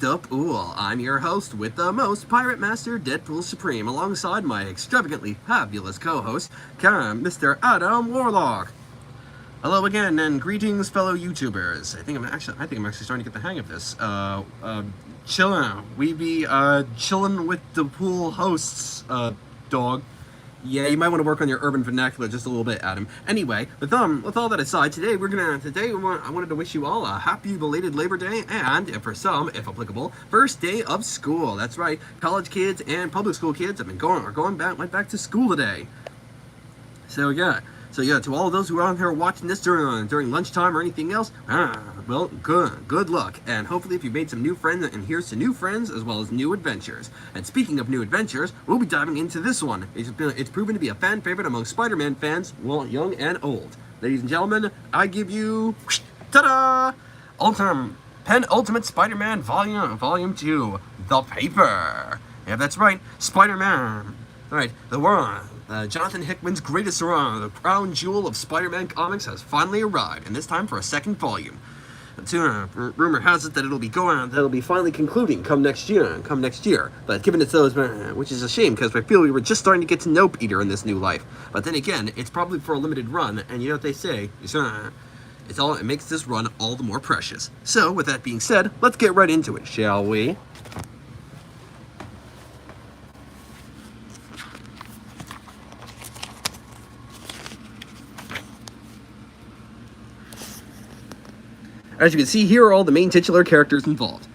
Deadpool. I'm your host with the most, Pirate Master Deadpool Supreme, alongside my extravagantly fabulous co-host, Mr. Adam Warlock. Hello again, and greetings, fellow YouTubers. I think I'm actually starting to get the hang of this. Chillin. We be chillin' with the pool hosts, dog. Yeah, you might want to work on your urban vernacular just a little bit, Adam. Anyway, with all that aside, I wanted to wish you all a happy belated Labor Day, and for some, if applicable, first day of school. That's right, college kids and public school kids went back to school today. So yeah, to all of those who are out here watching this during lunchtime or anything else, well, good luck, and hopefully if you made some new friends, and here's to new friends as well as new adventures. And speaking of new adventures, we'll be diving into this one. It's proven to be a fan favorite among Spider-Man fans, well, young and old. Ladies and gentlemen, I give you, ta-da! Penultimate Spider-Man Volume 2, The Paper. Yeah, that's right, Spider-Man. All right, Jonathan Hickman's greatest run, the crown jewel of Spider-Man comics, has finally arrived, and this time for a second volume. Rumor has it that that'll be finally concluding come next year. But given it's those, which is a shame because I feel we were just starting to get to know Peter in this new life. But then again, it's probably for a limited run, and you know what they say, it makes this run all the more precious. So with that being said, let's get right into it, shall we? As you can see, here are all the main titular characters involved.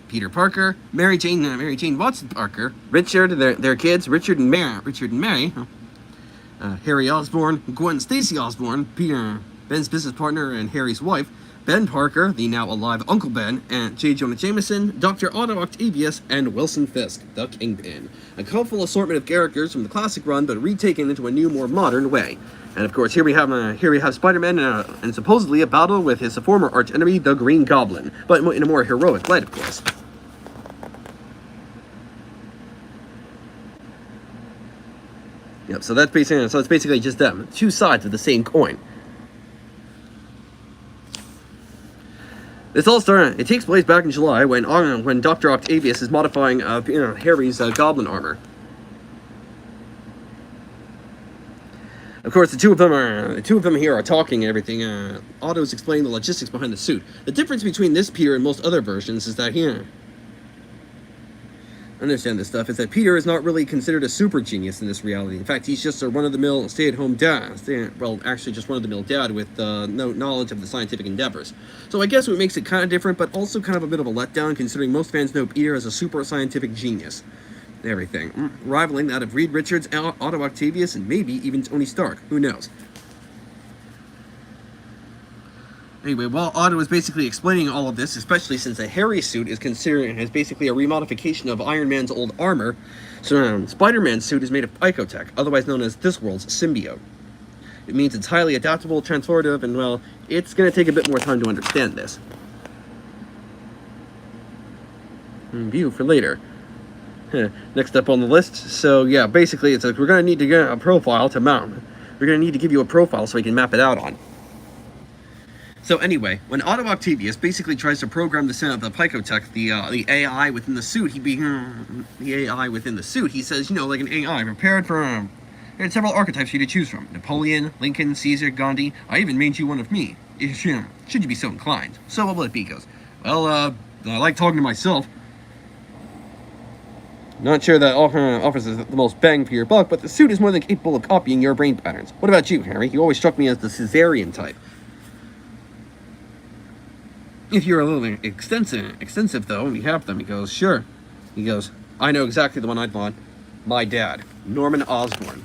Peter Parker, Mary Jane Watson Parker, Richard, their kids, Richard and Mary, Harry Osborn, Gwen Stacy Osborn, Peter, Ben's business partner and Harry's wife, Ben Parker, the now alive Uncle Ben, and J. Jonah Jameson, Dr. Otto Octavius, and Wilson Fisk, the Kingpin. A colorful assortment of characters from the classic run, but retaken into a new, more modern way. And of course, here we have Spider-Man and supposedly a battle with his former archenemy, the Green Goblin, but in a more heroic light, of course. Yep. So it's basically just them, two sides of the same coin. This all started. It takes place back in July when Dr. Octavius is modifying Harry's goblin armor. Of course, the two of them here are talking and everything. Otto's explaining the logistics behind the suit. The difference between this Peter and most other versions is that understand this stuff, is that Peter is not really considered a super genius in this reality. In fact, he's just a run-of-the-mill stay-at-home dad. Just run-of-the-mill dad with no knowledge of the scientific endeavors. So I guess what makes it kind of different, but also kind of a bit of a letdown, considering most fans know Peter as a super scientific genius. Everything. Rivaling that of Reed Richards, Otto Octavius, and maybe even Tony Stark. Who knows? Anyway, while Otto is basically explaining all of this, especially since the Harry suit is basically a remodification of Iron Man's old armor, so Spider-Man's suit is made of Picotech, otherwise known as this world's symbiote. It means it's highly adaptable, transportive, and well, it's going to take a bit more time to understand this. View for later. Next up on the list, so yeah, basically it's like we're going to need to get a profile to mount. We're going to need to give you a profile so we can map it out on. So anyway, when Otto Octavius basically tries to program the Picotech, the AI within the suit, he says, like an AI prepared for, there's several archetypes for you to choose from. Napoleon, Lincoln, Caesar, Gandhi. I even made you one of me. Should you be so inclined. So what will it be? He goes, well, I like talking to myself. Not sure that offers the most bang for your buck, but the suit is more than capable of copying your brain patterns. What about you, Harry? You always struck me as the Caesarian type. If you're a little extensive though, we have them. He goes, sure. He goes, I know exactly the one I'd want. My dad, Norman Osborn.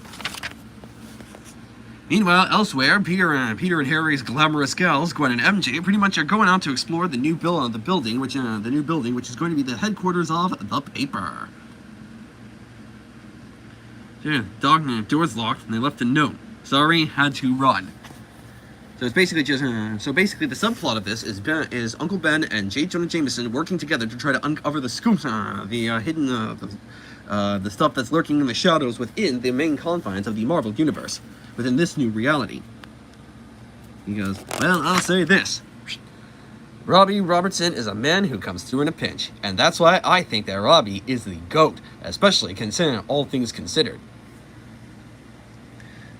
Meanwhile, elsewhere, Peter and Harry's glamorous gals, Gwen and MJ, pretty much are going out to explore the new building, which is going to be the headquarters of The Paper. Yeah, door's locked, and they left a note. Sorry, had to run. So it's basically the subplot of this is Uncle Ben and J. Jonah Jameson working together to try to uncover the scoops, the stuff that's lurking in the shadows within the main confines of the Marvel universe, within this new reality. He goes, well, I'll say this. Robbie Robertson is a man who comes through in a pinch, and that's why I think that Robbie is the GOAT, especially considering all things considered.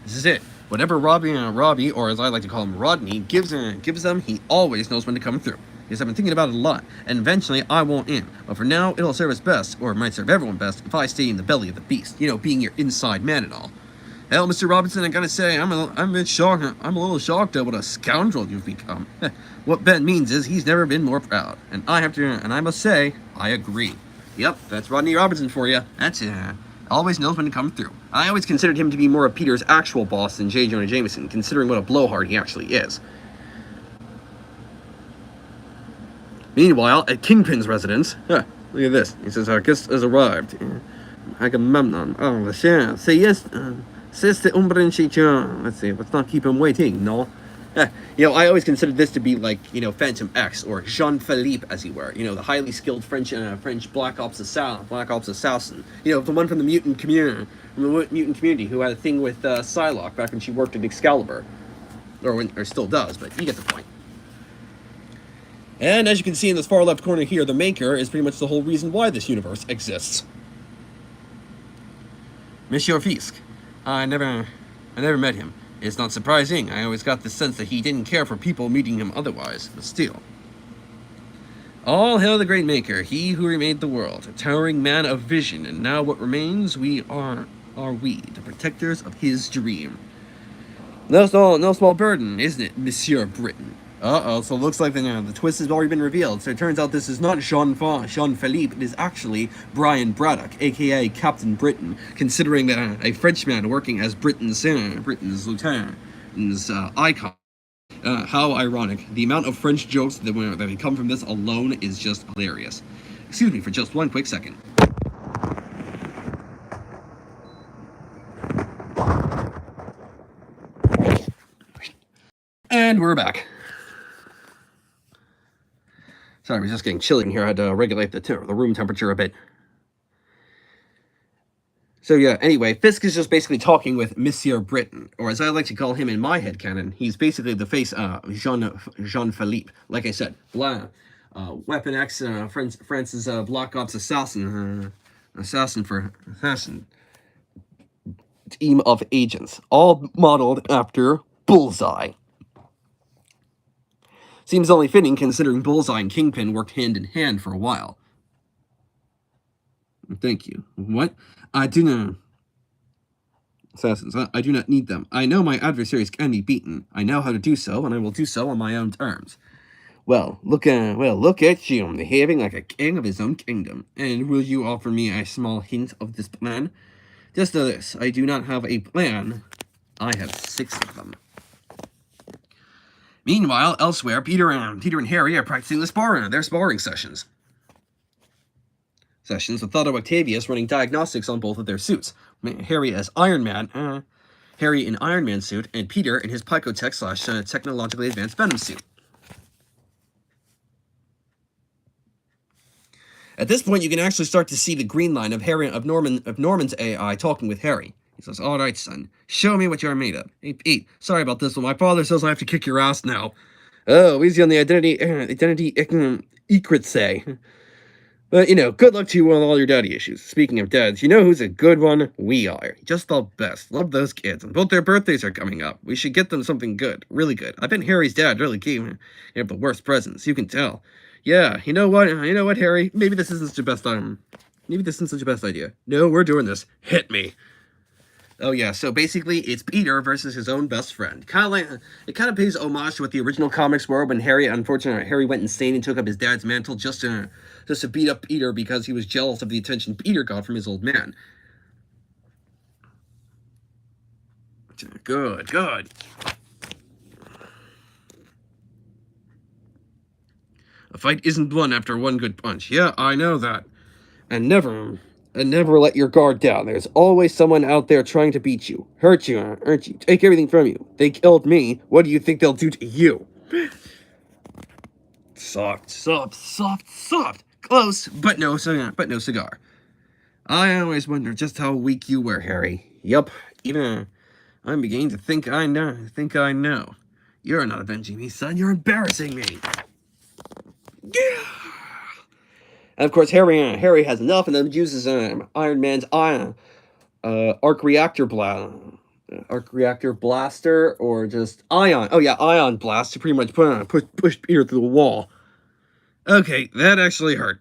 This is it. Whatever Robbie, or as I like to call him, Rodney, gives them, he always knows when to come through. Because I've been thinking about it a lot, and eventually I won't in. But for now, it'll serve us best, or it might serve everyone best, if I stay in the belly of the beast. You know, being your inside man and all. Hell, Mr. Robinson, I gotta say, I'm a bit shocked. I'm a little shocked at what a scoundrel you've become. What Ben means is he's never been more proud, and I must say, I agree. Yep, that's Rodney Robinson for you. That's always knows when to come through. I always considered him to be more of Peter's actual boss than J. Jonah Jameson, considering what a blowhard he actually is. Meanwhile, at Kingpin's residence, look at this. He says, our guest has arrived. Agamemnon. Oh, yeah. Say yes. Says the Umbran. Let's see. Let's not keep him waiting, no? You know, I always considered this to be like, you know, Phantom X, or Jean-Philippe, as he were. You know, the highly skilled French Black Ops assassin. You know, the one from the mutant community, who had a thing with Psylocke back when she worked at Excalibur. Or still does, but you get the point. And as you can see in this far left corner here, the Maker is pretty much the whole reason why this universe exists. Monsieur Fisk. I never met him. It's not surprising. I always got the sense that he didn't care for people meeting him otherwise, but still. All hail the great Maker, he who remade the world, a towering man of vision, and now what remains, are we, the protectors of his dream. No small burden, isn't it, Monsieur Britain? So it looks like the twist has already been revealed. So it turns out this is not Jean-Philippe, it is actually Brian Braddock, aka Captain Britain, considering that a Frenchman working as Britain's lieutenant's icon. How ironic. The amount of French jokes that come from this alone is just hilarious. Excuse me for just one quick second. And we're back. Sorry, we're just getting chilly in here. I had to regulate the room temperature a bit. So yeah, anyway, Fisk is just basically talking with Monsieur Britain, or as I like to call him in my headcanon, he's basically the face of Jean-Philippe. Like I said, Weapon X, France's Black Ops assassin team of agents, all modeled after Bullseye. Seems only fitting considering Bullseye and Kingpin worked hand in hand for a while. Thank you. What? I do not... Assassins, I do not need them. I know my adversaries can be beaten. I know how to do so, and I will do so on my own terms. Well, look at you, behaving like a king of his own kingdom. And will you offer me a small hint of this plan? Just this, I do not have a plan. I have 6 of them. Meanwhile, elsewhere, Peter and Harry are practicing their sparring sessions. With Otto Octavius running diagnostics on both of their suits. Harry as Iron Man, Harry in Iron Man suit, and Peter in his Picotech / technologically advanced Venom suit. At this point, you can actually start to see the green line of Norman's AI talking with Harry. He says, "All right, son, show me what you're made of." Hey, Pete, sorry about this one. My father says I have to kick your ass now. Oh, easy on the identity say. But, you know, good luck to you with all your daddy issues. Speaking of dads, you know who's a good one? We are. Just the best. Love those kids. And both their birthdays are coming up. We should get them something good. Really good. I bet Harry's dad really gave him the worst presents. You can tell. Yeah, you know what, Harry? Maybe this isn't such a best idea. No, we're doing this. Hit me. Oh yeah, so basically it's Peter versus his own best friend. It kind of pays homage to what the original comics were when Harry went insane and took up his dad's mantle just to beat up Peter because he was jealous of the attention Peter got from his old man. Good. A fight isn't won after one good punch. Yeah, I know that. And never let your guard down. There's always someone out there trying to beat you. Hurt you, take everything from you. They killed me. What do you think they'll do to you? Soft. Close, but no cigar. I always wonder just how weak you were, Harry. Yup, even I'm beginning to think I know. You're not avenging me, son. You're embarrassing me. Yeah! And of course, Harry has enough and then uses Iron Man's arc reactor blaster, or just ion blast to pretty much push Peter through the wall. Okay, that actually hurt.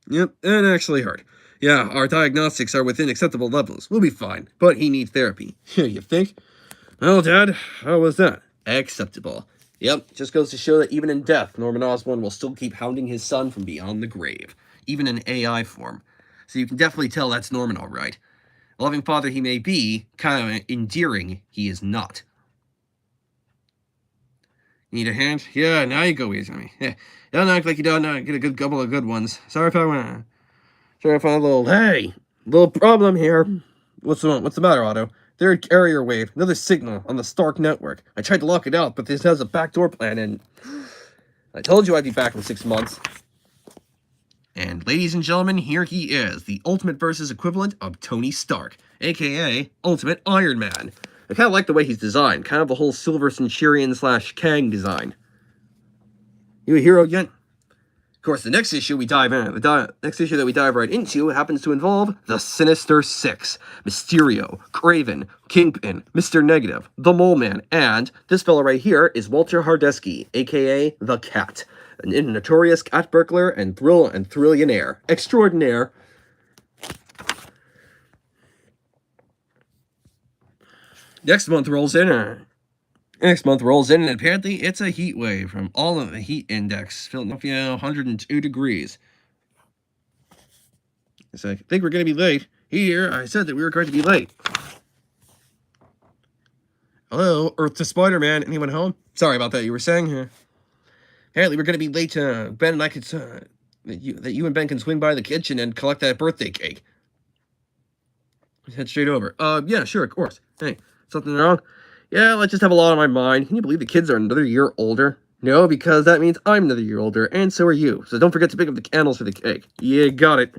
Yep, that actually hurt. Yeah, our diagnostics are within acceptable levels. We'll be fine, but he needs therapy. You think? Well, Dad, how was that? Acceptable. Yep, just goes to show that even in death, Norman Osborn will still keep hounding his son from beyond the grave, even in AI form. So you can definitely tell that's Norman, all right. A loving father he may be, kind of endearing, he is not. Need a hand? Yeah, now you go easy on me. Yeah, don't act like you don't get a good couple of good ones. Sorry if I found a little problem here. What's the matter, Otto? Third carrier wave, another signal on the Stark network. I tried to lock it out, but this has a backdoor plan, and I told you I'd be back in 6 months. And ladies and gentlemen, here he is, the Ultimate-Verse's equivalent of Tony Stark, aka Ultimate Iron Man. I kind of like the way he's designed, kind of the whole Silver Centurion / Kang design. You a hero yet? Of course, the next issue that we dive right into happens to involve the Sinister Six: Mysterio, Kraven, Kingpin, Mr. Negative, the Mole Man, and this fella right here is Walter Hardesky, aka the Cat, a notorious cat burglar and thrillionaire extraordinaire. Next month rolls in, and apparently it's a heat wave from all of the heat index. Philadelphia, 102 degrees. It's like, I think we're going to be late. Here, I said that we were going to be late. Hello, Earth to Spider-Man. Anyone home? Sorry about that. You were saying? Apparently we're going to be late. Ben and I could... that you and Ben can swing by the kitchen and collect that birthday cake. Head straight over. Yeah, sure, of course. Hey, something wrong? Yeah, I just have a lot on my mind. Can you believe the kids are another year older? No, because that means I'm another year older, and so are you. So don't forget to pick up the candles for the cake. Yeah, got it.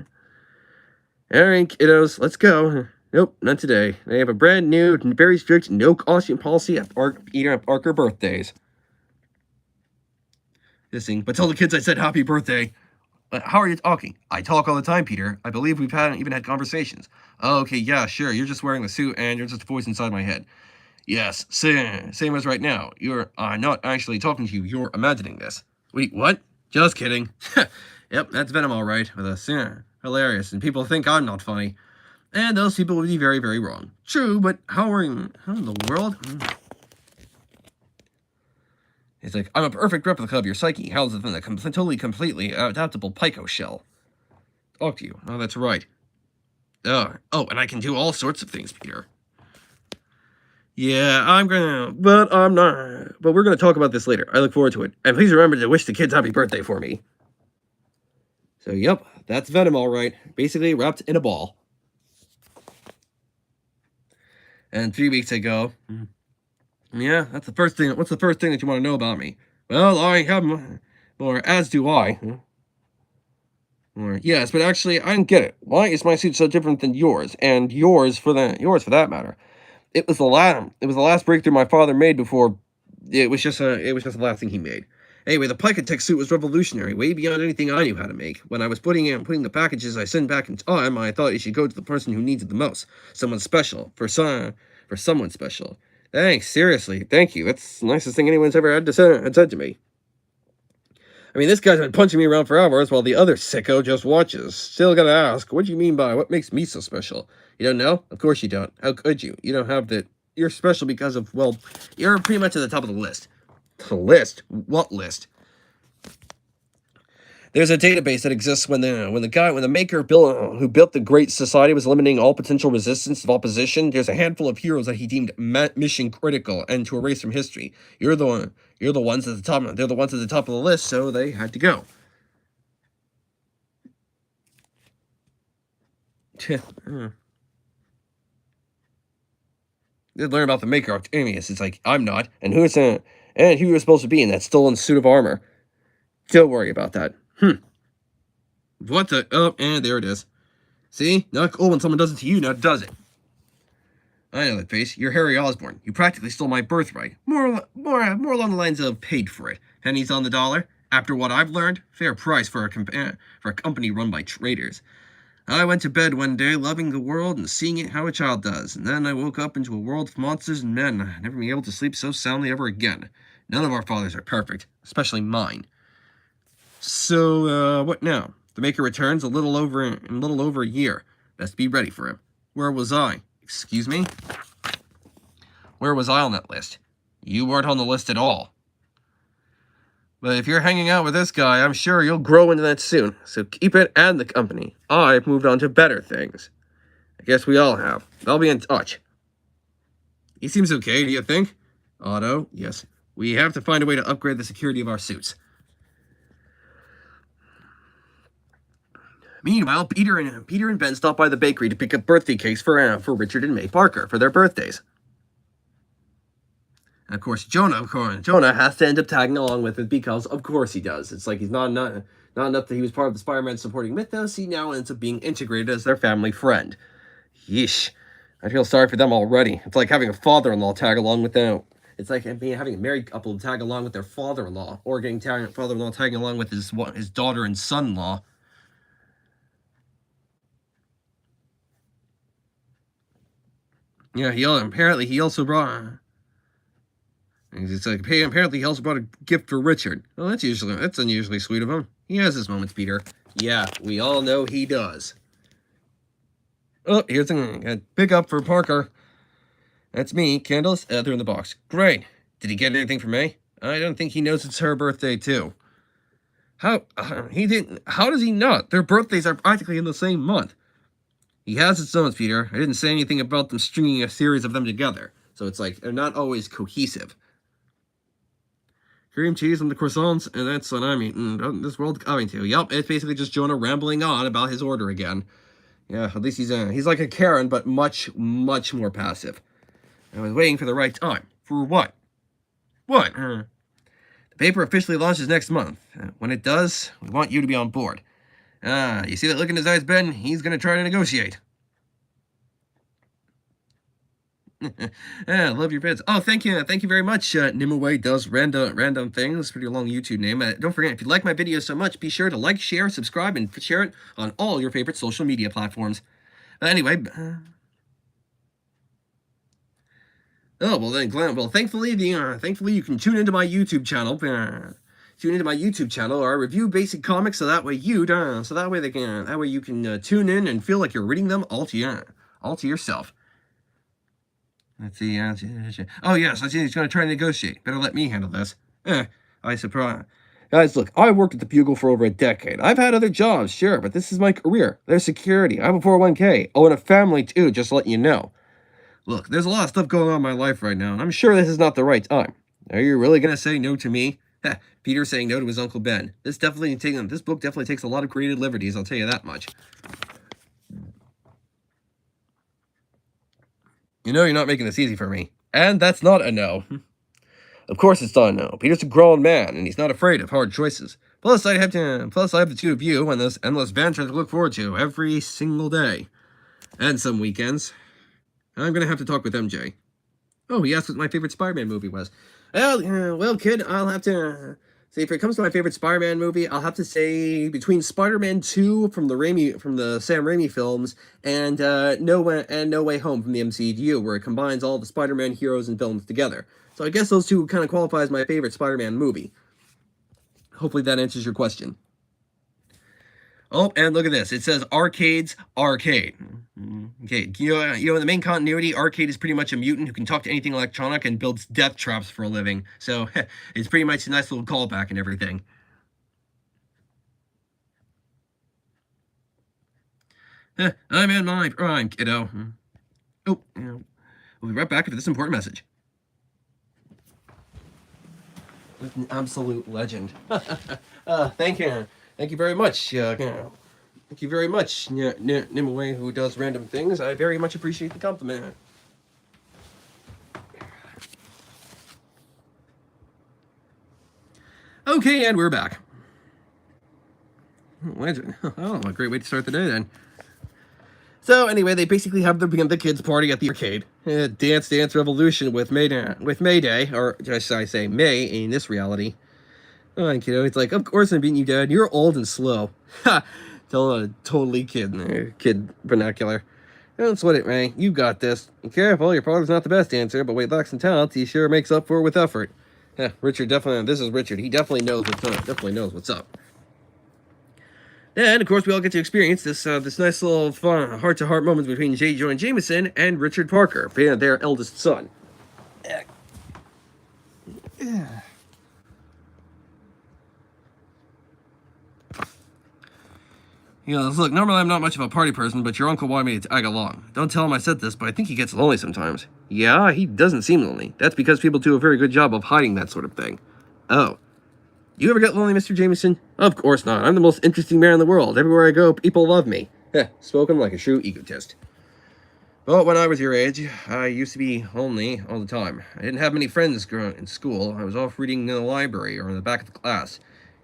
Alright, kiddos, let's go. Nope, not today. They have a brand new, very strict no costume policy at Parker birthdays. But tell the kids I said happy birthday. How are you talking? I talk all the time, Peter. I believe we've even had conversations. Oh, okay, yeah, sure. You're just wearing the suit, and you're just a voice inside my head. Yes, same as right now. You're not actually talking to you. You're imagining this. Wait, what? Just kidding. Yep, that's Venom all right. With us, hilarious. And people think I'm not funny. And those people would be very, very wrong. True, but how in the world? It's like, I'm a perfect replica of your psyche, housed within a completely adaptable Pico shell. Talk to you. Oh, that's right. Oh, and I can do all sorts of things, Peter. Yeah, but I'm not. But we're gonna talk about this later. I look forward to it. And please remember to wish the kids happy birthday for me. So, yep, that's Venom, all right. Basically wrapped in a ball. And 3 weeks ago, yeah, that's the first thing. What's the first thing that you want to know about me? Well, I have more, as do I. More, yes, but actually, I don't get it. Why is my suit so different than yours, and yours for that matter? It was the last breakthrough my father made before. It was just the last thing he made. Anyway, the Picotech suit was revolutionary, way beyond anything I knew how to make. When I was putting the packages I sent back in time, I thought it should go to the person who needs it the most. Someone special. For someone special. Thanks, seriously. Thank you. That's the nicest thing anyone's ever had said to me. I mean, this guy's been punching me around for hours while the other sicko just watches. Still gotta ask, what do you mean by what makes me so special? You don't know? Of course you don't. How could you? You don't have that. You're special because of, well, you're pretty much at the top of the list. The list? What list? There's a database that exists when the maker who built the Great Society was eliminating all potential resistance of opposition. There's a handful of heroes that he deemed mission critical and to erase from history. You're the ones at the top. They're the ones at the top of the list, so they had to go. They learn about the maker, Octavius. It's like, I'm not, and who you're supposed to be in that stolen suit of armor. Don't worry about that. What the? Oh, and there it is. See? Not cool when someone does it to you, now does it? I know that face. You're Harry Osborn. You practically stole my birthright. More along the lines of paid for it. Pennies on the dollar. After what I've learned, fair price for a company run by traitors. I went to bed one day loving the world and seeing it how a child does, and then I woke up into a world of monsters and men, never being able to sleep so soundly ever again. None of our fathers are perfect, especially mine. So, what now? The Maker returns in a little over a year. Best be ready for him. Where was I? Excuse me? Where was I on that list? You weren't on the list at all. But if you're hanging out with this guy, I'm sure you'll grow into that soon. So keep it and the company. I've moved on to better things. I guess we all have. I'll be in touch. He seems okay, do you think? Otto, yes. We have to find a way to upgrade the security of our suits. Meanwhile, Peter and Ben stop by the bakery to pick up birthday cakes for Richard and May Parker for their birthdays. And of course, Jonah has to end up tagging along with it because, of course, he does. It's like he's not enough that he was part of the Spider-Man supporting mythos. He now ends up being integrated as their family friend. Yeesh. I feel sorry for them already. It's like having a father-in-law tag along with them. It's like having a married couple tag along with their father-in-law, or getting father-in-law tagging along with his daughter and son-in-law. Yeah, apparently he also brought a gift for Richard. Well, that's unusually sweet of him. He has his moments, Peter. Yeah, we all know he does. Oh, here's a pick up for Parker. That's me. Candles, they're in the box. Great. Did he get anything for May? I don't think he knows it's her birthday too. How does he not? Their birthdays are practically in the same month. He has his own, Peter. I didn't say anything about them stringing a series of them together. So it's like, they're not always cohesive. Cream cheese on the croissants, and that's what I'm eating. This world coming to. Yup, it's basically just Jonah rambling on about his order again. Yeah, at least he's like a Karen, but much, much more passive. I was waiting for the right time. For what? What? The paper officially launches next month. When it does, we want you to be on board. You see that look in his eyes, Ben? He's going to try to negotiate. Yeah, love your vids. Oh, thank you very much. Nimue does random things. Pretty long YouTube name. Don't forget, if you like my videos so much, be sure to like, share, subscribe, and share it on all your favorite social media platforms. Anyway. Oh well, then, Glenn. Well, thankfully you can tune into my YouTube channel. Or I review basic comics, so that way you can tune in and feel like you're reading them all to yourself. Let's see. Oh yes, I see he's going to try to negotiate. Better let me handle this. I surprise. Guys, look, I worked at the Bugle for over a decade. I've had other jobs, sure, but this is my career. There's security. I have a 401k. Oh, and a family too. Just to let you know. Look, there's a lot of stuff going on in my life right now, and I'm sure this is not the right time. Are you really going to say no to me? Peter saying no to his Uncle Ben. This book definitely takes a lot of creative liberties, I'll tell you that much. You know you're not making this easy for me. And that's not a no. Of course it's not a no. Peter's a grown man, and he's not afraid of hard choices. Plus, I have the two of you and this endless banter to look forward to every single day. And some weekends. I'm going to have to talk with MJ. Oh, he asked what my favorite Spider-Man movie was. Well, kid, I'll have to say, if it comes to my favorite Spider-Man movie, I'll have to say between Spider-Man 2 from the Sam Raimi films and No Way Home from the MCU, where it combines all the Spider-Man heroes and villains together. So I guess those two kind of qualify as my favorite Spider-Man movie. Hopefully that answers your question. Oh, and look at this. It says Arcade's Arcade. Okay, in the main continuity, Arcade is pretty much a mutant who can talk to anything electronic and builds death traps for a living. So, it's pretty much a nice little callback and everything. I'm in my prime, kiddo. Oh, we'll be right back after this important message. With an absolute legend. Thank you. Thank you very much. Thank you very much, Nimue, who does random things. I very much appreciate the compliment. Okay, and we're back. Oh, a great way to start the day then. So anyway, they basically have the kids' party at the arcade. Dance Revolution with Mayday, or should I say May in this reality. Oh, kiddo. It's like, of course I'm beating you, Dad. You're old and slow. Ha! Tell a totally kid vernacular. Don't sweat it, Ray. You got this. Be careful, your father's not the best dancer, but weight lacks in talent, he sure makes up for it with effort. Yeah, Richard definitely. This is Richard. He definitely knows what's up. Definitely knows what's up. And of course, we all get to experience this nice little fun heart-to-heart moment between J. Jonah Jameson and Richard Parker, their eldest son. You know, look, normally I'm not much of a party person, but your uncle wanted me to tag along. Don't tell him I said this, but I think he gets lonely sometimes. Yeah, he doesn't seem lonely. That's because people do a very good job of hiding that sort of thing. Oh. You ever get lonely, Mr. Jameson? Of course not. I'm the most interesting man in the world. Everywhere I go, people love me. Heh, spoken like a true egotist. But when I was your age, I used to be lonely all the time. I didn't have many friends growing in school. I was off reading in the library or in the back of the class.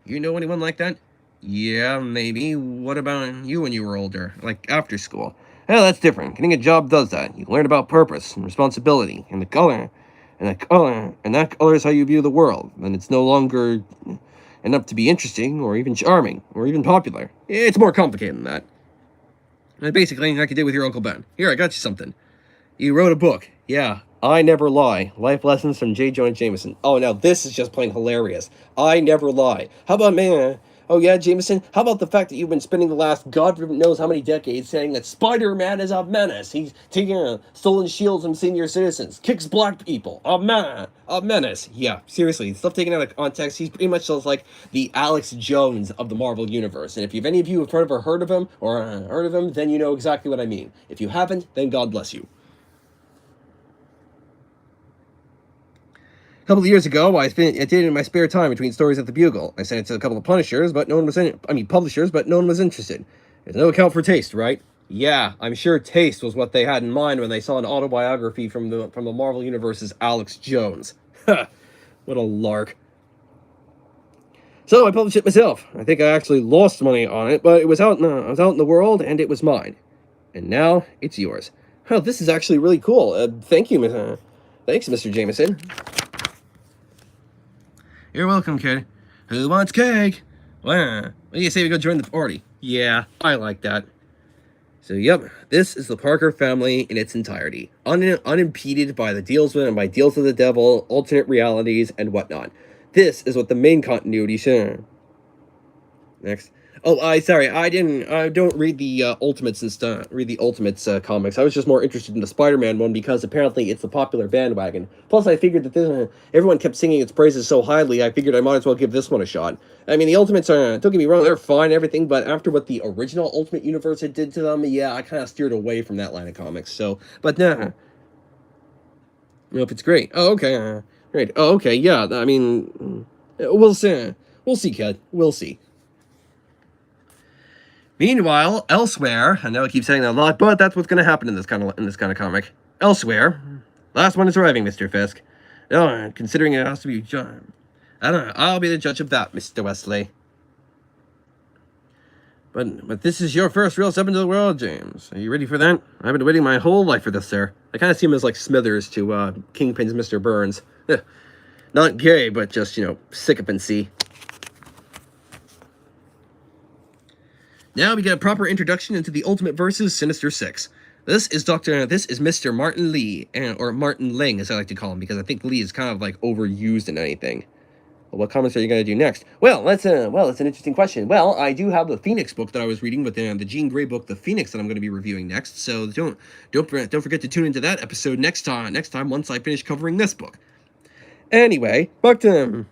You know anyone like that? Yeah, maybe. What about you when you were older? Like after school? Well, that's different. Getting a job does that. You learn about purpose and responsibility and the color. And that colors how you view the world. And it's no longer enough to be interesting or even charming or even popular. It's more complicated than that. And basically, like you did with your Uncle Ben. Here, I got you something. You wrote a book. Yeah, I Never Lie. Life Lessons from J. Jonah Jameson. Oh, now this is just plain hilarious. I never lie. How about, man? Oh, yeah, Jameson? How about the fact that you've been spending the last God knows how many decades saying that Spider-Man is a menace? He's taking stolen shields from senior citizens, kicks black people. A menace. Yeah, seriously, stuff taken out of context. He's pretty much just like the Alex Jones of the Marvel Universe. And if any of you have ever heard of him, then you know exactly what I mean. If you haven't, then God bless you. A couple of years ago, I did it in my spare time between stories at the Bugle. I sent it to a couple of publishers, but no one was interested. There's no account for taste, right? Yeah, I'm sure taste was what they had in mind when they saw an autobiography from the Marvel Universe's Alex Jones. Ha! What a lark. So I published it myself. I think I actually lost money on it, but I was out in the world, and it was mine. And now it's yours. Oh, this is actually really cool. Thank you, thanks, Mr. Jameson. You're welcome, kid. Who wants cake? Well, what do you say we go join the party? Yeah, I like that. So, yep, this is the Parker family in its entirety, unimpeded by the deals with the devil, alternate realities, and whatnot. This is what the main continuity should. Next. Oh, I don't read the Ultimates and stuff. Read the Ultimates comics. I was just more interested in the Spider-Man one because apparently it's the popular bandwagon. Plus, I figured that everyone kept singing its praises so highly. I figured I might as well give this one a shot. I mean, the Ultimates don't get me wrong, they're fine and everything, but after what the original Ultimate Universe had did to them, yeah, I kind of steered away from that line of comics. So, but nah. Nope, it's great. Oh, okay. Great. Oh, okay. Yeah. I mean, we'll see. We'll see, kid. We'll see. Meanwhile, elsewhere, I know I keep saying that a lot, but that's what's going to happen in this kind of comic. Elsewhere, last one is arriving, Mr. Fisk. Oh, considering it has to be John. I don't know. I'll be the judge of that, Mr. Wesley. But this is your first real step into the world, James. Are you ready for that? I've been waiting my whole life for this, sir. I kind of see him as like Smithers to Kingpin's Mr. Burns. Not gay, but just, sycophancy. Now we get a proper introduction into the Ultimate-Verse's Sinister Six. This is Mr. Martin Lee, or Martin Ling, as I like to call him, because I think Lee is kind of like overused in anything. Well, what comments are you going to do next? Well, that's an interesting question. Well, I do have the Phoenix book that I was reading, but the Jean Grey book, The Phoenix, that I'm going to be reviewing next. So don't forget to tune into that episode next time once I finish covering this book. Anyway, back to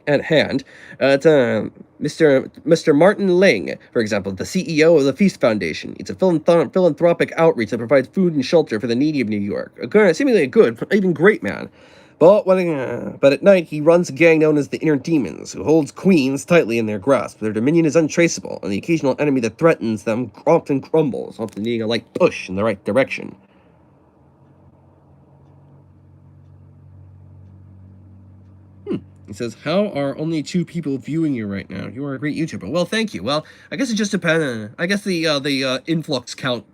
at hand, Mr. Martin Ling, for example, the CEO of the Feast Foundation. It's a philanthropic outreach that provides food and shelter for the needy of New York. Seemingly a good, even great man. But at night, he runs a gang known as the Inner Demons, who holds queens tightly in their grasp. Their dominion is untraceable, and the occasional enemy that threatens them often crumbles, often needing a light push in the right direction. It says, how are only 2 people viewing you right now? You are a great YouTuber. Well, thank you. Well, I guess it just depends. I guess the influx count.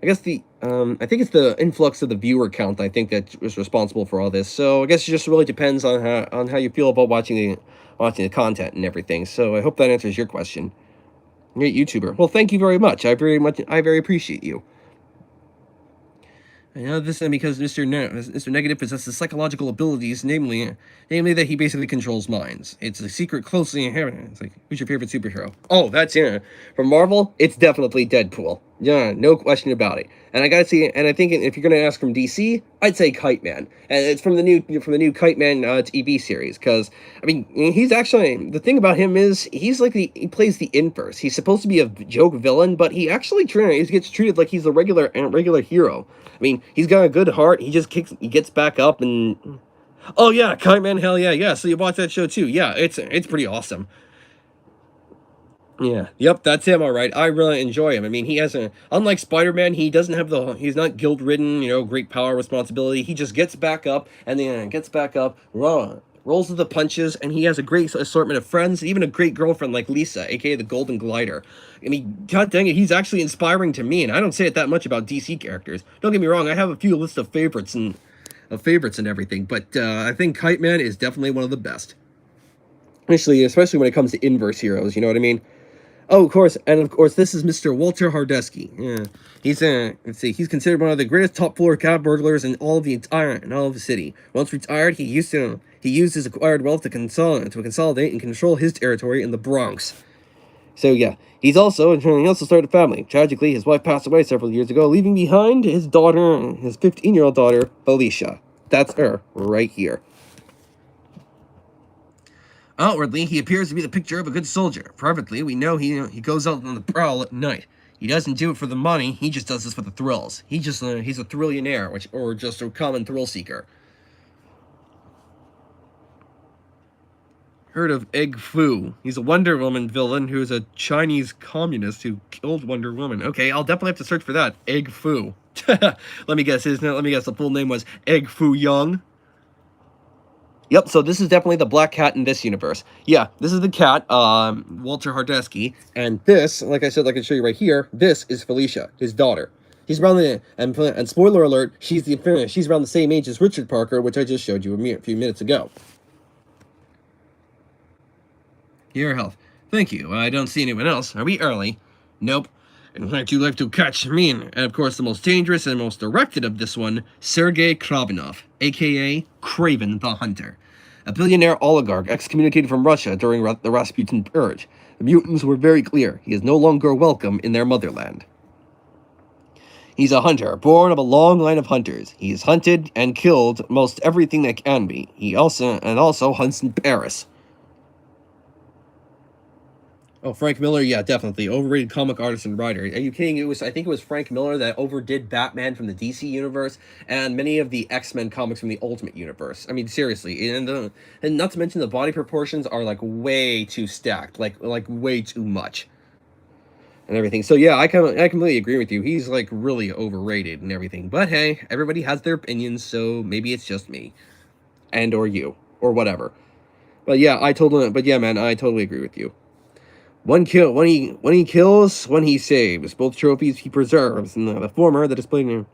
I guess I think it's the influx of the viewer count. I think that was responsible for all this. So I guess it just really depends on how you feel about watching watching the content and everything. So I hope that answers your question. Great YouTuber. Well, thank you very much. I very appreciate you. I know this because Mr. Negative possesses psychological abilities, namely that he basically controls minds. It's a secret closely inherited. It's like, who's your favorite superhero? Oh, that's from Marvel. It's definitely Deadpool. Yeah, no question about it. And I gotta see. And I think if you're gonna ask from DC, I'd say Kite Man, and it's from the new Kite Man TV series. Because I mean, he's actually, the thing about him is he plays the inverse. He's supposed to be a joke villain, but he actually gets treated like he's a regular hero. I mean, he's got a good heart. He gets back up and... Oh, yeah, Kite Man, hell yeah, yeah. So you watch that show, too. Yeah, it's pretty awesome. Yeah, yep, that's him, all right. I really enjoy him. I mean, he has unlike Spider-Man, he doesn't have he's not guilt-ridden, great power, responsibility. He just gets back up, and then rolls with the punches, and he has a great assortment of friends, even a great girlfriend like Lisa, aka the Golden Glider. I mean, god dang it, he's actually inspiring to me, and I don't say it that much about DC characters. Don't get me wrong, I have a few lists of favorites and everything, but I think Kite Man is definitely one of the best. Especially when it comes to inverse heroes, you know what I mean? Oh, of course, this is Mr. Walter Hardesky. Yeah, he's considered one of the greatest top floor cat burglars in all of the city. Once retired, he used his acquired wealth to consolidate and control his territory in the Bronx. So yeah, he also started a family. Tragically, his wife passed away several years ago, leaving behind his 15-year-old daughter, Felicia. That's her right here. Outwardly, he appears to be the picture of a good soldier. Privately, we know he goes out on the prowl at night. He doesn't do it for the money, he just does this for the thrills. He's a thrillionaire, or just a common thrill seeker. Heard of Egg Fu. He's a Wonder Woman villain who's a Chinese communist who killed Wonder Woman. Okay, I'll definitely have to search for that. Egg Fu. Let me guess the full name was Egg Fu Young. Yep, so this is definitely the black cat in this universe. Yeah, this is the cat, Walter Hardesky, and this, like I said, I can show you right here, this is Felicia, his daughter. He's around and spoiler alert, she's around the same age as Richard Parker, which I just showed you a few minutes ago. Your health. Thank you. I don't see anyone else. Are we early? Nope. In fact, you like to catch me, and of course the most dangerous and most directed of this one, Sergei Kravinov, aka Kraven the Hunter. A billionaire oligarch excommunicated from Russia during the Rasputin Purge. The mutants were very clear. He is no longer welcome in their motherland. He's a hunter, born of a long line of hunters. He has hunted and killed most everything that can be. He also hunts in Paris. Oh, Frank Miller, yeah, definitely. Overrated comic artist and writer. Are you kidding? I think it was Frank Miller that overdid Batman from the DC universe and many of the X-Men comics from the Ultimate universe. I mean, seriously. And not to mention the body proportions are like way too stacked, like way too much. And everything. So yeah, I completely agree with you. He's like really overrated and everything. But hey, everybody has their opinions, so maybe it's just me. And or you. Or whatever. But yeah, I totally agree with you. One kill, when he kills, when he saves. Both trophies he preserves, and the former, the display name.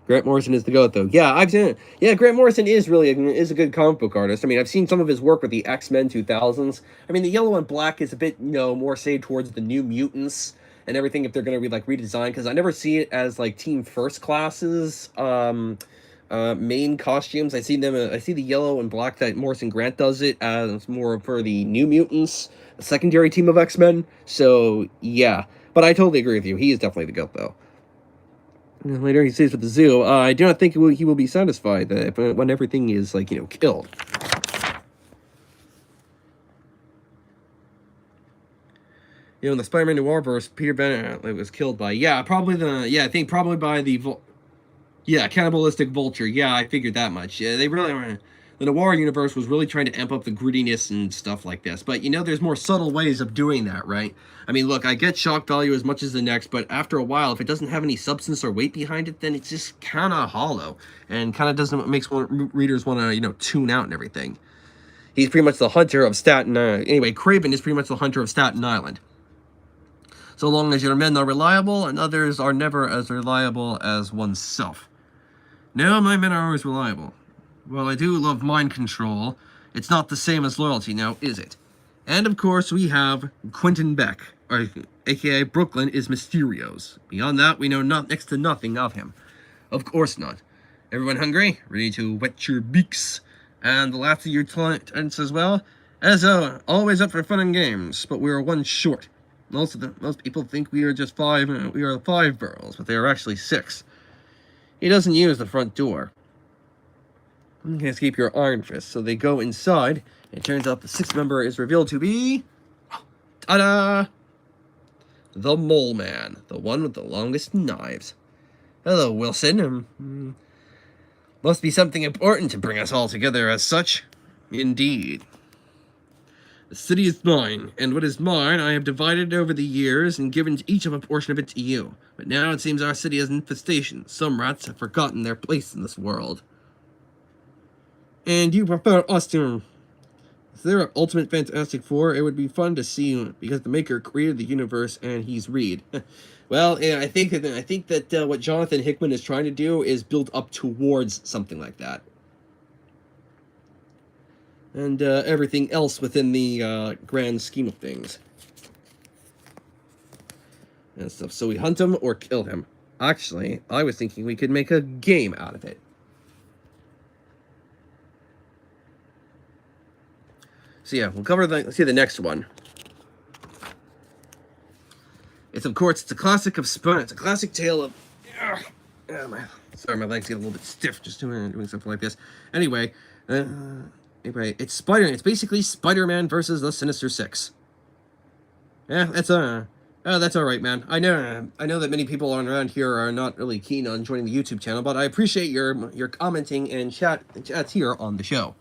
Grant Morrison is the GOAT, though. Yeah, I've seen it. Yeah, Grant Morrison is a good comic book artist. I mean, I've seen some of his work with the X-Men 2000s. I mean, the yellow and black is a bit, more saved towards the New Mutants and everything if they're going to be, like, redesigned, because I never see it as, like, Team First Class's, main costumes. I see the yellow and black that Morrison Grant does it as more for the New Mutants, a secondary team of X-Men. So yeah, but I totally agree with you. He is definitely the GOAT, though. And later he says with the zoo, I do not think he will be satisfied when everything is killed. In the Spider-Man Noir-verse, Peter Bennett was killed by probably by the cannibalistic vulture. Yeah, I figured that much. Yeah, they really were. The Noir universe was really trying to amp up the grittiness and stuff like this. But, there's more subtle ways of doing that, right? I mean, look, I get shock value as much as the next, but after a while, if it doesn't have any substance or weight behind it, then it's just kind of hollow. And kind of makes readers want to, tune out and everything. He's pretty much the hunter of Staten Island. Anyway, Kraven is pretty much the hunter of Staten Island. So long as your men are reliable, and others are never as reliable as oneself. No, my men are always reliable. Well, I do love mind control. It's not the same as loyalty now, is it? And of course, we have Quentin Beck, or aka Brooklyn, is Mysterio's. Beyond that, we know next to nothing of him. Of course not. Everyone hungry? Ready to wet your beaks? And the last of your talents as well? As always up for fun and games, but we are one short. Most people think we are just five girls, but they are actually 6. He doesn't use the front door. You can't keep your iron fist, so they go inside. It turns out the 6th member is revealed to be... ta-da! The Mole Man, the one with the longest knives. Hello, Wilson. Must be something important to bring us all together as such. Indeed. The city is mine, and what is mine I have divided over the years and given each of a portion of it to you. But now it seems our city has an infestation. Some rats have forgotten their place in this world. And you prefer us to... If there are Ultimate Fantastic Four, it would be fun to see, because the Maker created the universe and he's Reed. Well, yeah, I think that what Jonathan Hickman is trying to do is build up towards something like that. And everything else within the grand scheme of things. And stuff. So we hunt him or kill him. Actually, I was thinking we could make a game out of it. So yeah, we'll cover let's see the next one. It's a classic of Spun. It's a classic tale of... sorry, my legs get a little bit stiff just doing something like this. Anyway, it's basically Spider-Man versus the Sinister Six. Yeah, that's all right, man. I know that many people around here are not really keen on joining the YouTube channel, but I appreciate your commenting and chats here on the show.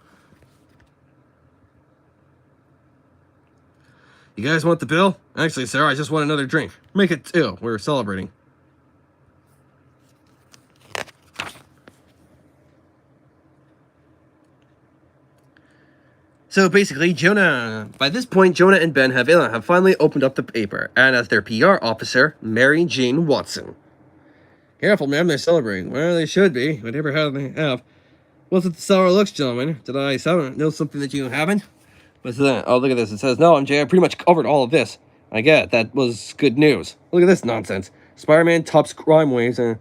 You guys want the bill? Actually, sir, I just want another drink. Make it 2. We're celebrating. So basically, by this point, Jonah and Ben have finally opened up the paper, and as their PR officer, Mary Jane Watson. Careful, ma'am, they're celebrating. Well, they should be. Whatever they have. What's with the sour looks, gentlemen? Did I know something that you haven't? What's that? Oh, look at this. It says, no, MJ, I pretty much covered all of this. I get it. That was good news. Look at this nonsense. Spider-Man stops crime waves in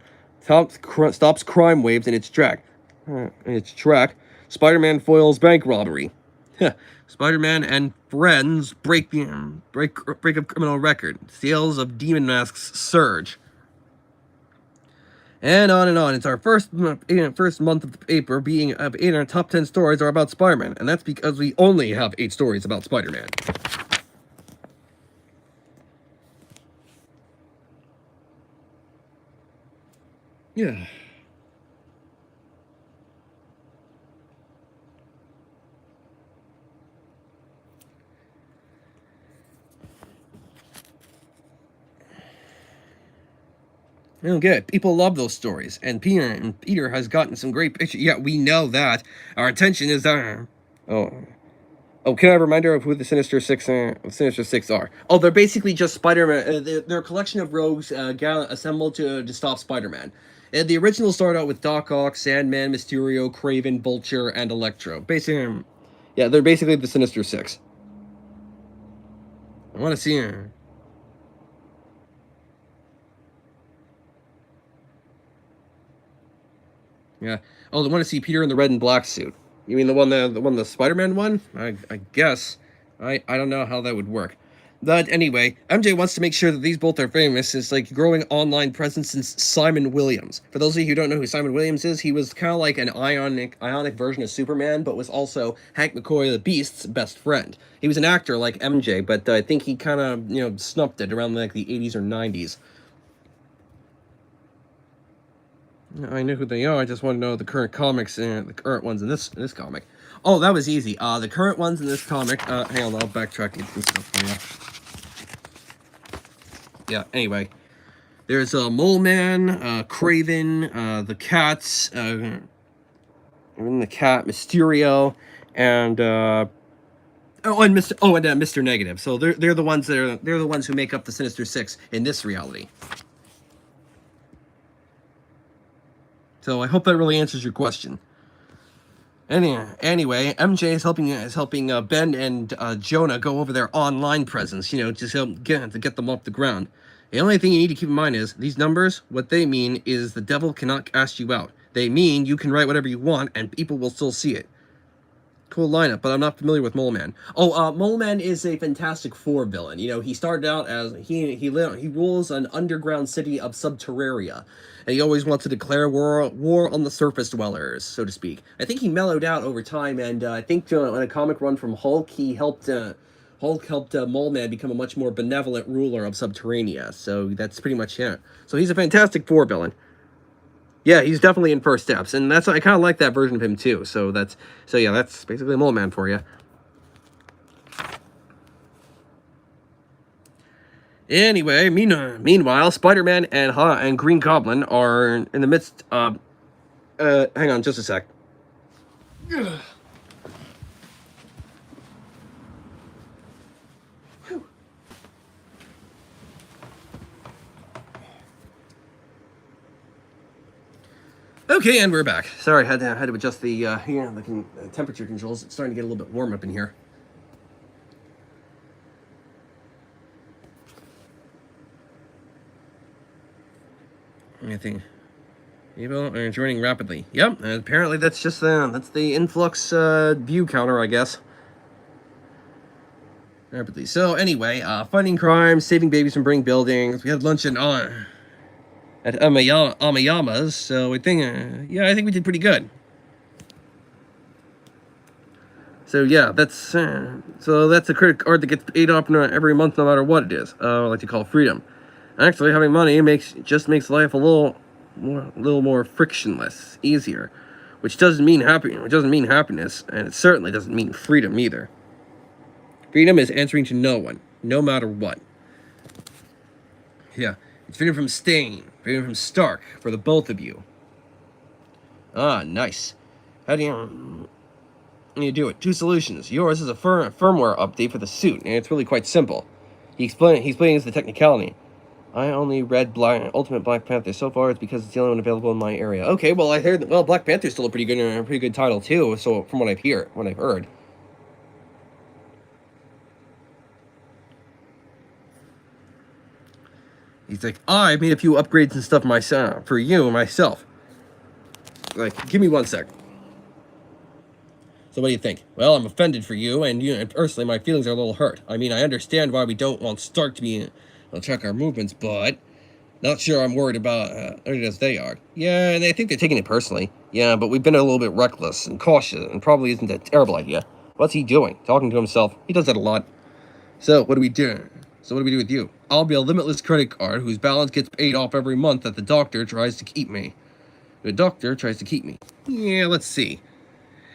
its track. Spider-Man foils bank robbery. Spider-Man and friends break a criminal record. Sales of demon masks surge. And on and on. It's our first month of the paper being of 8 of our top 10 stories are about Spider-Man. And that's because we only have 8 stories about Spider-Man. Yeah. I don't get it. People love those stories, and Peter has gotten some great pictures. Yeah, we know that. Our attention is can I have a reminder of who the Sinister Six are? Oh, they're basically just Spider-Man. They're a collection of rogues assembled to stop Spider-Man. The original started out with Doc Ock, Sandman, Mysterio, Kraven, Vulture, and Electro. Basically, yeah, they're basically the Sinister Six. I want to see her. Yeah. Oh, they want to see Peter in the red and black suit. You mean the Spider-Man one? I guess. I don't know how that would work. But anyway, MJ wants to make sure that these both are famous. It's like growing online presence since Simon Williams. For those of you who don't know who Simon Williams is, he was kind of like an ionic version of Superman, but was also Hank McCoy the Beast's best friend. He was an actor like MJ, but I think he kind of, snubbed it around like the 80s or 90s. I know who they are. I just want to know the current comics and the current ones in this comic. Oh, that was easy. The current ones in this comic. Hang on, I'll backtrack and stuff for you. Yeah. Anyway, there's Mole Man, Kraven, the Cats, the Cat, Mysterio, and Mr. Negative. So they're the ones who make up the Sinister Six in this reality. So I hope that really answers your question. Anyway, MJ is helping Ben and Jonah go over their online presence. Just help get them off the ground. The only thing you need to keep in mind is these numbers. What they mean is the devil cannot cast you out. They mean you can write whatever you want and people will still see it. Cool lineup, but I'm not familiar with Mole Man. Oh, Mole Man is a Fantastic Four villain. He started out as he rules an underground city of Subterraria, and he always wants to declare war on the surface dwellers, so to speak. I think he mellowed out over time, and I think in a comic run from Hulk, Hulk helped Mole Man become a much more benevolent ruler of Subterranea. So that's pretty much it. So he's a Fantastic Four villain. Yeah, he's definitely in First Steps, and I kind of like that version of him too. So yeah, that's basically Mole Man for you. Anyway, meanwhile, Spider-Man and Green Goblin are in the midst of. Hang on, just a sec. Okay, and we're back. Sorry, had to adjust the the temperature controls. It's starting to get a little bit warm up in here. Anything? People are joining rapidly. Yep, and apparently that's just that's the influx view counter, I guess. Rapidly. So anyway, fighting crime, saving babies from burning buildings. We had lunch at Amayama's, so I think I think we did pretty good. So yeah, that's a credit card that gets paid off every month, no matter what it is. I like to call freedom. Actually, having money makes life a little more frictionless, easier, which doesn't mean happiness, and it certainly doesn't mean freedom either. Freedom is answering to no one, no matter what. Yeah, it's freedom from Stain, freedom from Stark, for the both of you. Ah, nice. How do you do it? 2 solutions. Yours is a firmware update for the suit, and it's really quite simple. He explains the technicality. I only read Ultimate Black Panther so far. It's because it's the only one available in my area. Okay, well I heard Black Panther's still a pretty good title too. So from what I've heard. He's like, I made a few upgrades and stuff myself for you and myself. Like, give me 1 sec. So what do you think? Well, I'm offended for you, and personally, my feelings are a little hurt. I mean, I understand why we don't want Stark to be check our movements, but not sure I'm worried about it as they are. Yeah, and I think they're taking it personally. Yeah, but we've been a little bit reckless and cautious, and probably isn't a terrible idea. What's he doing? Talking to himself. He does that a lot. So what do we do? With you? I'll be a limitless credit card whose balance gets paid off every month that the doctor tries to keep me. The doctor tries to keep me. Yeah, let's see.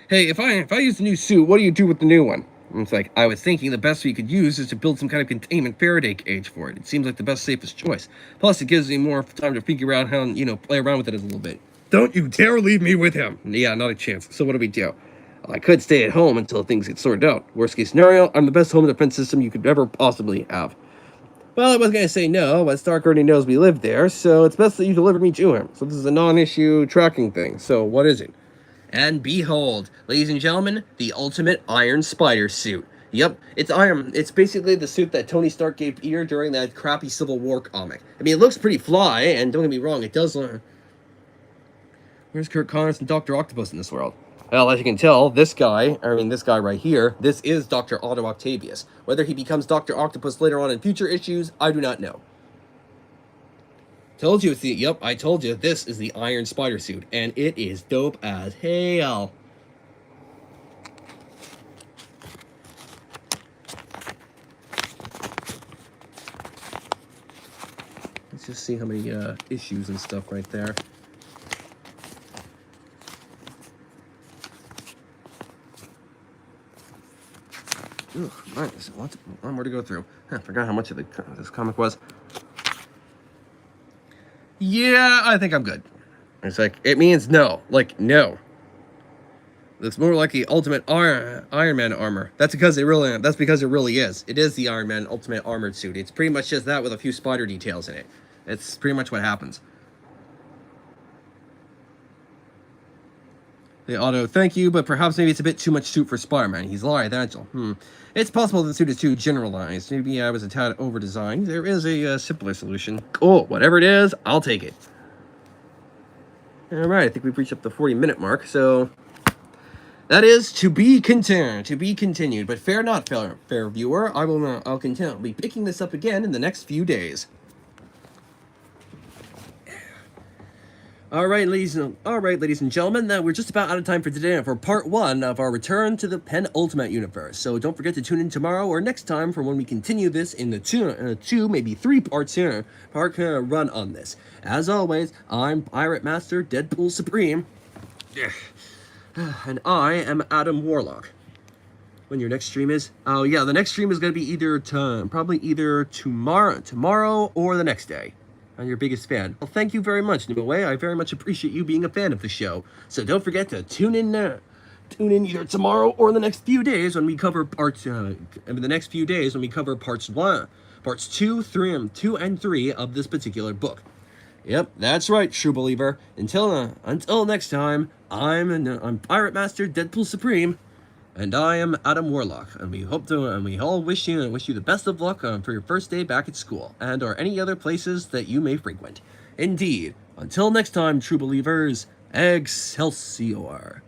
Hey, if I use the new suit, what do you do with the new one? And it's like, I was thinking the best we could use is to build some kind of containment Faraday cage for it. It seems like the best, safest choice. Plus, it gives me more time to figure out how, play around with it a little bit. Don't you dare leave me with him! Yeah, not a chance. So what do we do? Well, I could stay at home until things get sorted out. Worst case scenario, I'm the best home defense system you could ever possibly have. Well, I was going to say no, but Stark already knows we live there, so it's best that you deliver me to him. So this is a non-issue tracking thing. So what is it? And behold, ladies and gentlemen, the ultimate Iron Spider suit. Yep, it's Iron. It's basically the suit that Tony Stark gave Peter during that crappy Civil War comic. I mean, it looks pretty fly, and don't get me wrong, it does look... Where's Kirk Connors and Dr. Octopus in this world? Well, as you can tell, this guy right here, this is Dr. Otto Octavius. Whether he becomes Dr. Octopus later on in future issues, I do not know. Told you it's I told you, this is the Iron Spider suit, and it is dope as hell. Let's just see how many issues and stuff right there. Ugh, right, there's one more to go through. I forgot how much of this comic was. Yeah, I think I'm good. It's like, it means no. Like, no. It's more like the ultimate Iron Man armor. That's because it really is. It is the Iron Man ultimate armored suit. It's pretty much just that with a few spider details in it. It's pretty much what happens. Hey, Otto, thank you, but perhaps maybe it's a bit too much suit for Spider-Man. He's lithe, agile. It's possible the suit is too generalized. Maybe I was a tad over-designed. There is a simpler solution. Cool, whatever it is, I'll take it. Alright, I think we've reached up the 40-minute mark, so... That is to be continued. But fair not, fair viewer. I'll continue. I'll be picking this up again in the next few days. All right, ladies and gentlemen, we're just about out of time for today for part 1 of our return to the Penultimate-Verse. So don't forget to tune in tomorrow or next time for when we continue this in the two, maybe 3 parts here, run on this. As always, I'm Pirate Master Deadpool Supreme. And I am Adam Warlock. When your next stream is? Oh yeah, the next stream is going to be probably either tomorrow or the next day. I'm your biggest fan. Well, thank you very much, Nimue. I very much appreciate you being a fan of the show. So don't forget to tune in either tomorrow or in the next few days when we cover parts 2, 2, and 3 of this particular book. Yep, that's right, true believer. Until next time, I'm Pirate Master Deadpool Supreme, and I am Adam Warlock, and we all wish you the best of luck for your first day back at school, and or any other places that you may frequent. Indeed, until next time, true believers, Excelsior.